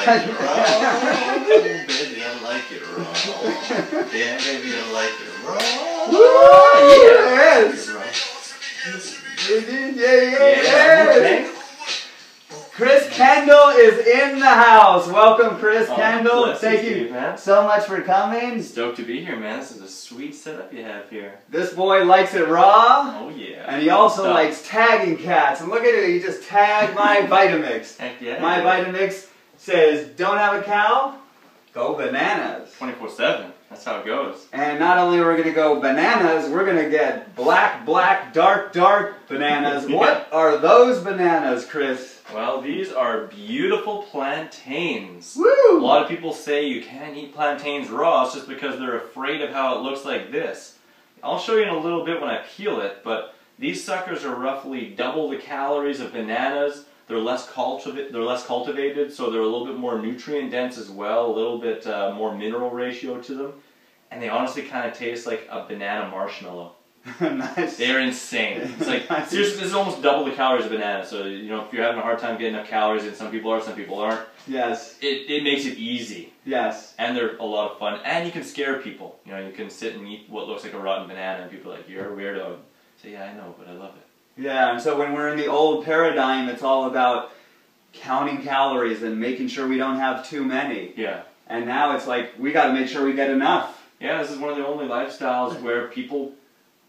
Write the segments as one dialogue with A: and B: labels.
A: like it raw. Baby, I like it raw. Yeah, baby, I like it raw.
B: Woo! Yes.
A: Yeah.
B: Chris Kendall is in the house. Welcome, Chris Kendall. Thank you so much for coming.
A: Stoked to be here, man. This is a sweet setup you have here.
B: This boy likes it raw.
A: Oh, yeah.
B: And he also likes tagging cats. And look at it, he just tagged my Vitamix.
A: Heck yeah.
B: My Vitamix says, don't have a cow? Go bananas.
A: 24/7. That's how it goes.
B: And not only are we going to go bananas, we're going to get black, dark bananas.
A: Yeah.
B: What are those bananas, Chris?
A: Well, these are beautiful plantains.
B: Woo!
A: A lot of people say you can't eat plantains raw. It's just because they're afraid of how it looks like this. I'll show you in a little bit when I peel it, but these suckers are roughly double the calories of bananas. They're less cultivated, so they're a little bit more nutrient dense as well, a little bit more mineral ratio to them. And they honestly kind of taste like a banana marshmallow.
B: Nice.
A: They're insane. It's like, seriously, this is almost double the calories of banana. So, you know, if you're having a hard time getting enough calories, and some people are, some people aren't.
B: Yes.
A: It makes it easy.
B: Yes.
A: And they're a lot of fun. And you can scare people. You know, you can sit and eat what looks like a rotten banana, and people are like, you're a weirdo. Say, yeah, I know, but I love it.
B: Yeah, and so when we're in the old paradigm, it's all about counting calories and making sure we don't have too many.
A: Yeah.
B: And now it's like, we got to make sure we get enough.
A: Yeah, this is one of the only lifestyles where people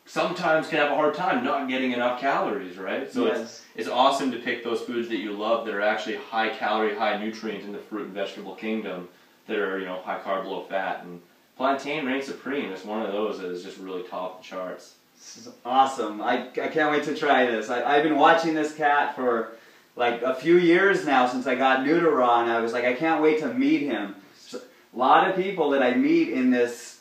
A: sometimes can have a hard time not getting enough calories, right? So
B: yes.
A: It's awesome to pick those foods that you love that are actually high calorie, high nutrient in the fruit and vegetable kingdom that are, you know, high carb, low fat. And plantain reigns supreme. It's one of those that is just really top of the charts.
B: This is awesome. I can't wait to try this. I've been watching this cat for like a few years now since I got new to raw, and I was like, I can't wait to meet him. So, a lot of people that I meet in this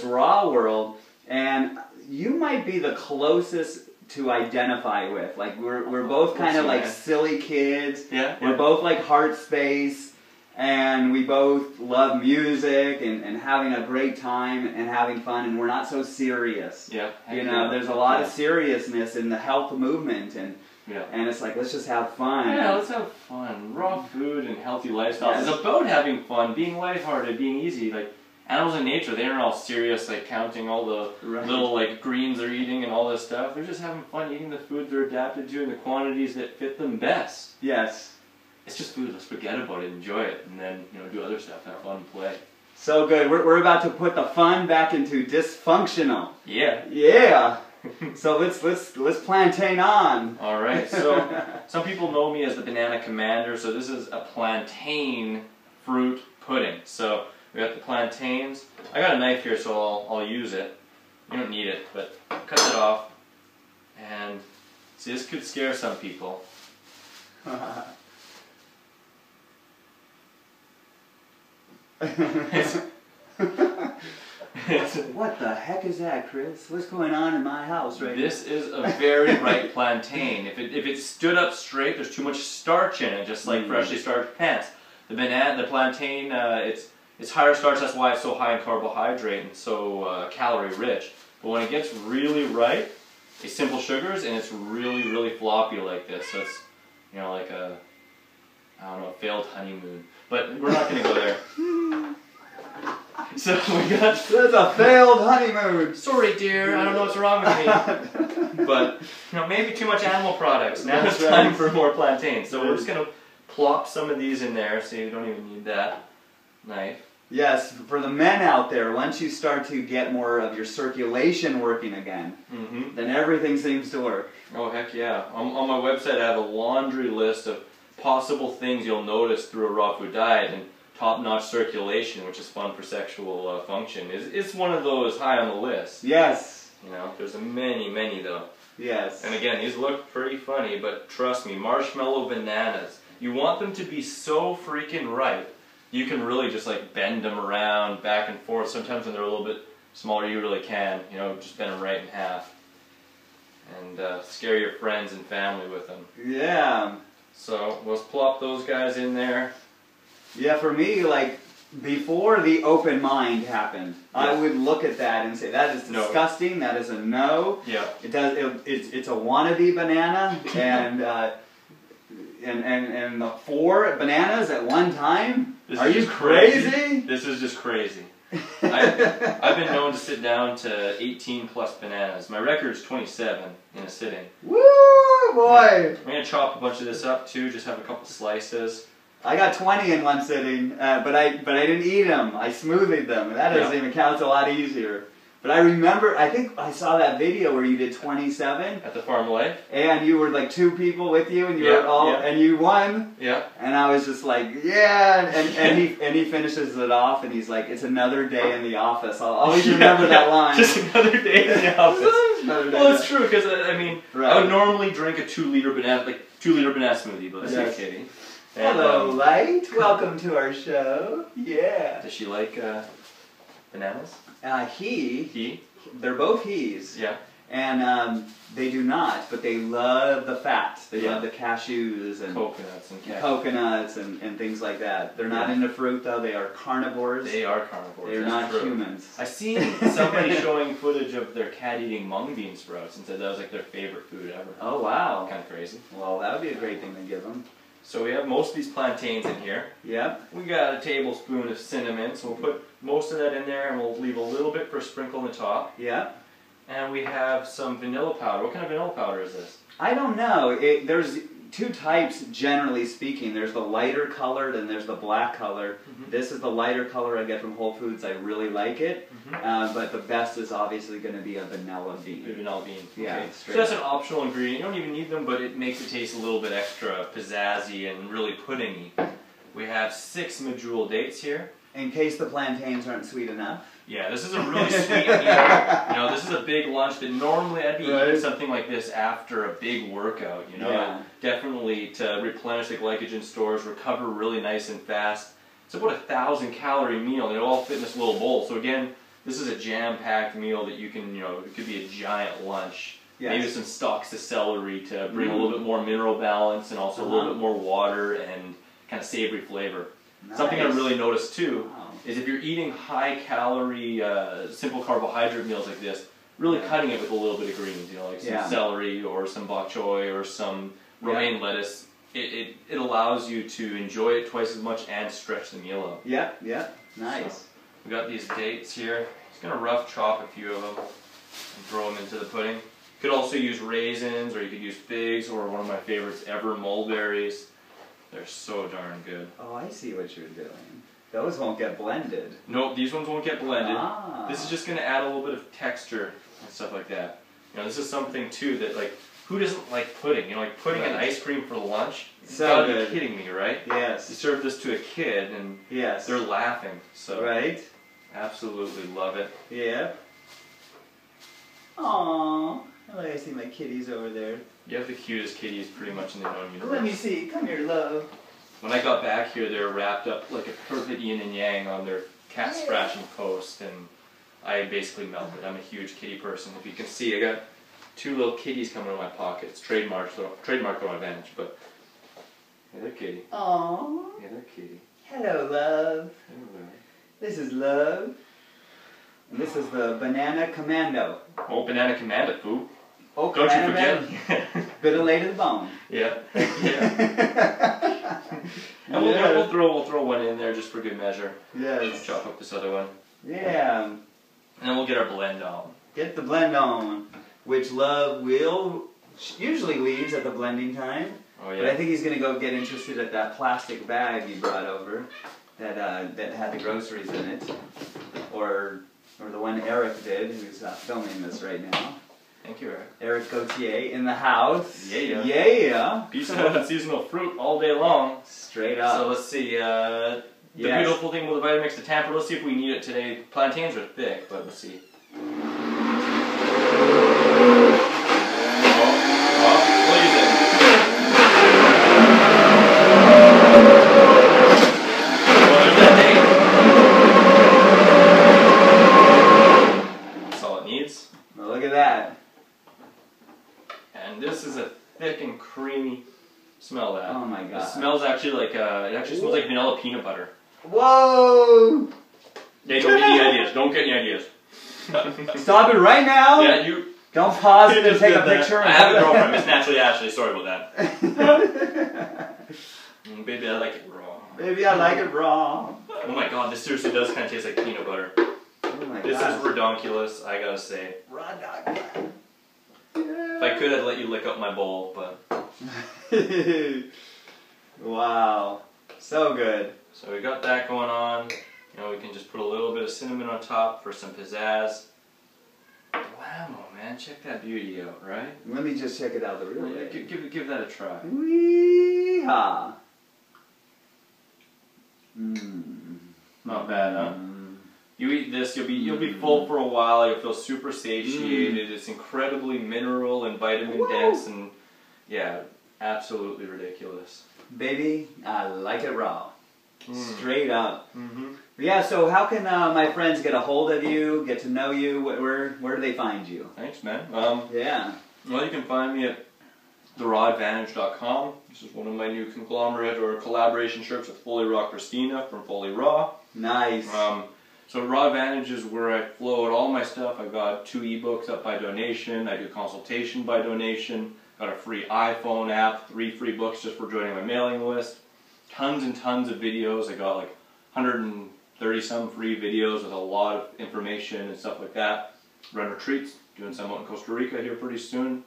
B: raw world, and you might be the closest to identify with. Like we're both kind of like silly kids.
A: Yeah.
B: We're both like heart space. And we both love music and having a great time and having fun, and we're not so serious.
A: Yeah.
B: You know, there's a lot of seriousness in the health movement, and it's like, let's just have fun.
A: Yeah, let's have fun. Raw food and healthy lifestyles. It's about having fun, being lighthearted, being easy. Like animals in nature, they aren't all serious, like counting all the little like greens they're eating and all this stuff. They're just having fun eating the food they're adapted to in the quantities that fit them best.
B: Yes.
A: It's just food. Let's forget about it, enjoy it, and then, you know, do other stuff, have fun, play.
B: So good. We're about to put the fun back into dysfunctional.
A: Yeah.
B: Yeah. So let's plantain on.
A: All right. So some people know me as the Banana Commander. So this is a plantain fruit pudding. So we got the plantains. I got a knife here, so I'll use it. You don't need it, but cut it off. And see, this could scare some people.
B: What the heck is that, Chris? What's going on in my house right now?
A: This is a very ripe plantain. If it stood up straight, there's too much starch in it, just like freshly starched pants. The plantain, it's higher starch. That's why it's so high in carbohydrate and so calorie rich. But when it gets really ripe, it's simple sugars and it's really floppy like this. So it's, you know, like a, I don't know, a failed honeymoon. But we're not going to go there. So we got...
B: That's a failed honeymoon.
A: Sorry, dear. I don't know what's wrong with me. But, you know, maybe too much animal products. Now it's time for more plantains. So we're just going to plop some of these in there. So you don't even need that knife.
B: Yes, for the men out there, once you start to get more of your circulation working again, then everything seems to work.
A: Oh, heck yeah. On my website, I have a laundry list of possible things you'll notice through a raw food diet, and top-notch circulation, which is fun for sexual function, is one of those high on the list.
B: Yes.
A: You know, there's many though.
B: Yes.
A: And again, these look pretty funny, but trust me, marshmallow bananas, you want them to be so freaking ripe, you can really just like bend them around back and forth. Sometimes when they're a little bit smaller, you really can, you know, just bend them right in half. And scare your friends and family with them.
B: Yeah.
A: So let's plop those guys in there.
B: Yeah, for me, like, before the open mind happened, I would look at that and say, that is disgusting, that is a no.
A: Yeah.
B: It's a wannabe banana, and the 4 bananas at one time, Are you crazy?
A: This is just crazy. I've been known to sit down to 18 plus bananas. My record's 27 in a sitting.
B: Woo, boy!
A: I'm gonna chop a bunch of this up too. Just have a couple slices.
B: I got 20 in one sitting, but I didn't eat them. I smoothied them, and that doesn't even count. It's a lot easier. But I remember, I think I saw that video where you did 27
A: at the Farm Life,
B: and you were like 2 people with you, and you were all, and you won.
A: Yeah.
B: And I was just like, yeah. And he finishes it off, and he's like, it's another day in the office. I'll always remember that line.
A: Just another day in the office. Well, it's true because I mean, I would normally drink a 2-liter banana smoothie, but that's okay, Katie. And,
B: hello, Light. Welcome to our show. Yeah.
A: Does she like bananas?
B: They're both he's.
A: Yeah.
B: And they do not, but they love the fat. They love the cashews and coconuts and things like that. They're not into fruit though. They are carnivores.
A: They are carnivores.
B: They're not humans.
A: I seen somebody showing footage of their cat eating mung bean sprouts and said that was like their favorite food ever.
B: Oh wow.
A: Kind of crazy.
B: Well, that would be a great thing to give them.
A: So we have most of these plantains in here.
B: Yep.
A: We got a tablespoon of cinnamon, so we'll put most of that in there and we'll leave a little bit for a sprinkle on the top.
B: Yep.
A: And we have some vanilla powder. What kind of vanilla powder is this?
B: I don't know. There's 2 types, generally speaking. There's the lighter colored and there's the black color. Mm-hmm. This is the lighter color I get from Whole Foods. I really like it. Mm-hmm. But the best is obviously going to be a vanilla bean.
A: A vanilla bean.
B: Yeah.
A: Okay. So that's an optional ingredient. You don't even need them, but it makes it taste a little bit extra pizzazzy and really puddingy. We have 6 medjool dates here.
B: In case the plantains aren't sweet enough.
A: Yeah, this is a really sweet meal. You know, this is a big lunch that normally I'd be eating something like this after a big workout, you know.
B: Yeah.
A: Definitely to replenish the glycogen stores, recover really nice and fast. It's about 1,000-calorie meal, and it'll all fit in this little bowl. So again, this is a jam-packed meal that you can, you know, it could be a giant lunch. Yes. Maybe some stalks of celery to bring a little bit more mineral balance and also a little bit more water and kind of savory flavor. Nice. Something I really noticed too is if you're eating high-calorie, simple carbohydrate meals like this, really cutting it with a little bit of greens, you know, like some celery or some bok choy or some romaine lettuce. It allows you to enjoy it twice as much and stretch the meal out.
B: Yep, nice.
A: So, we got these dates here. Just gonna rough chop a few of them and throw them into the pudding. You could also use raisins, or you could use figs, or one of my favorites ever, mulberries. They're so darn good.
B: Oh, I see what you're doing. Those won't get blended.
A: Nope, these ones won't get blended. This is just going to add a little bit of texture and stuff like that. You know, this is something too that, like, who doesn't like pudding? You know, like pudding and ice cream for lunch.
B: So
A: you gotta
B: good.
A: be kidding me, right?
B: Yes.
A: You serve this to a kid and they're laughing. So absolutely love it.
B: Yep. Aww. I see my kitties over there.
A: You have the cutest kitties pretty much in the known universe.
B: Let me see. Come here, love.
A: When I got back here, they were wrapped up like a perfect yin and yang on their cat scratching post, and I basically melted. I'm a huge kitty person. If you can see, I got 2 little kitties coming in my pockets. Trademark to my advantage, but hey, they're kitty.
B: Aww.
A: Yeah, they're kitty.
B: Hello, love.
A: Hello.
B: This is Love. And this is the Banana Commando.
A: Oh, Banana Commando, boo.
B: Oh,
A: don't you forget.
B: Bit of lay to the bone.
A: Yeah. And we'll throw one in there just for good measure.
B: Yes.
A: Chop up this other one.
B: Yeah.
A: And then we'll get our blend on.
B: Get the blend on, which Love usually leaves at the blending time.
A: Oh yeah.
B: But I think he's gonna go get interested at that plastic bag you brought over that had the groceries in it, or the one Eric did, who's filming this right now.
A: Thank you, Eric.
B: Eric Gauthier in the house.
A: Yeah. Seasonal fruit all day long.
B: Straight up.
A: So let's see. The beautiful thing with the Vitamix to tamper. Let's see if we need it today. Plantains are thick, but let's see. We'll use it. Well, there's that date. That's all it needs.
B: Well, look at that.
A: And this is a thick and creamy smell. That.
B: Oh my god.
A: It smells actually like it actually smells like vanilla peanut butter.
B: Whoa!
A: Hey, don't get any ideas. Don't get any ideas.
B: Stop it right now!
A: Yeah, you.
B: Don't pause it and take a picture.
A: I have a girlfriend, Miss Naturally Ashley. Sorry about that. Baby, I like it raw.
B: Baby, I like it raw.
A: Oh my god, this seriously does kind of taste like peanut butter.
B: Oh my
A: This
B: gosh.
A: is redonkulous, I gotta say.
B: Redonkulous.
A: If I could, I'd let you lick up my bowl, but...
B: Wow. So good.
A: So we got that going on. You know, we can just put a little bit of cinnamon on top for some pizzazz. Blammo, man, check that beauty out, right?
B: Let me just check it out the real way.
A: Give that a try.
B: Wee-ha.
A: Not bad, huh? You eat this, you'll be full for a while. You'll feel super satiated. It's incredibly mineral and vitamin dense, and yeah, absolutely ridiculous.
B: Baby, I like it raw. Straight up. Yeah, so how can my friends get a hold of you, get to know you? Where do they find you?
A: Thanks, man.
B: Yeah.
A: Well, you can find me at therawadvantage.com. This is one of my new conglomerate or collaboration shirts with Fully Raw Christina from Fully Raw.
B: Nice.
A: So Raw Advantage is where I float all my stuff. I've got 2 ebooks up by donation. I do consultation by donation. Got a free iPhone app, 3 free books just for joining my mailing list. Tons and tons of videos. I got like 130 some free videos with a lot of information and stuff like that. Run retreats, doing some out in Costa Rica here pretty soon.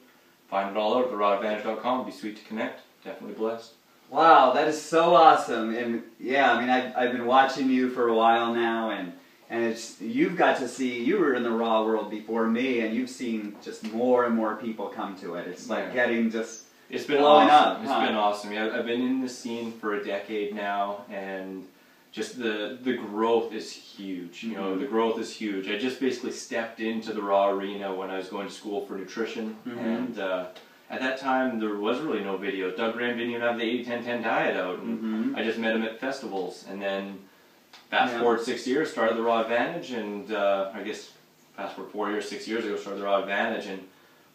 A: Find it all out at therawadvantage.com. Be sweet to connect. Definitely blessed.
B: Wow, that is so awesome. And yeah, I mean, I've been watching you for a while now, and it's, you've got to see, you were in the raw world before me, and you've seen just more and more people come to it. It's like getting just
A: It's been
B: blowing
A: awesome.
B: up.
A: It's been awesome. Yeah, I've been in this scene for a decade now, and just the growth is huge. You know, the growth is huge. I just basically stepped into the raw arena when I was going to school for nutrition, and at that time there was really no videos. Doug Graham didn't even have the 80-10-10 diet out, and I just met him at festivals. And then fast forward 6 years, started the Raw Advantage, and I guess fast forward 4 years, 6 years ago, started the Raw Advantage, and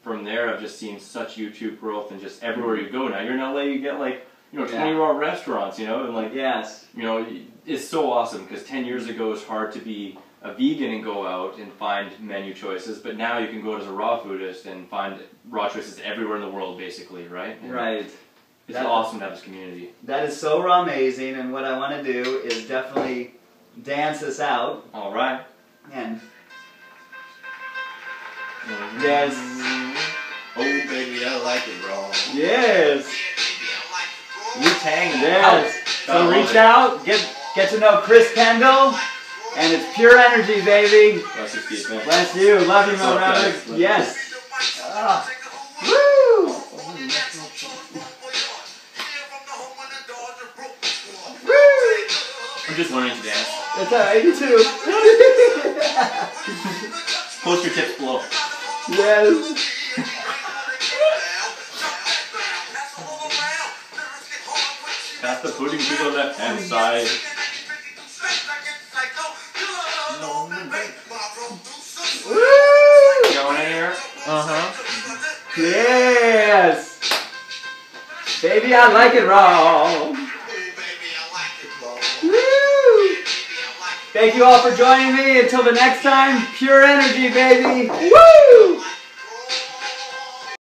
A: from there I've just seen such YouTube growth, and just everywhere you go now. You're in LA, you get like, you know, 20 raw restaurants, you know, and like, you know, it's so awesome, because 10 years ago it was hard to be a vegan and go out and find menu choices, but now you can go as a raw foodist and find raw choices everywhere in the world, basically, right? And it's awesome to have this community. That
B: is so raw amazing, and what I want to do is definitely dance this out.
A: All right.
B: And yes.
A: Oh, baby, I like it raw.
B: Yes.
A: Wu-Tang.
B: Yes. So reach out, get to know Chris Kendall, and it's pure energy, baby.
A: Bless you, Steve, man.
B: Bless you. Love you, my brother. Yes. Woo! Woo!
A: I'm just learning to dance.
B: That's alright, you too.
A: Post your tips below.
B: Yes.
A: Pass the pudding to the left-hand side.
B: Woo!
A: Going in here?
B: Yes. Baby, I like it raw. Woo! Thank you all for joining me. Until the next time, pure energy, baby. Woo!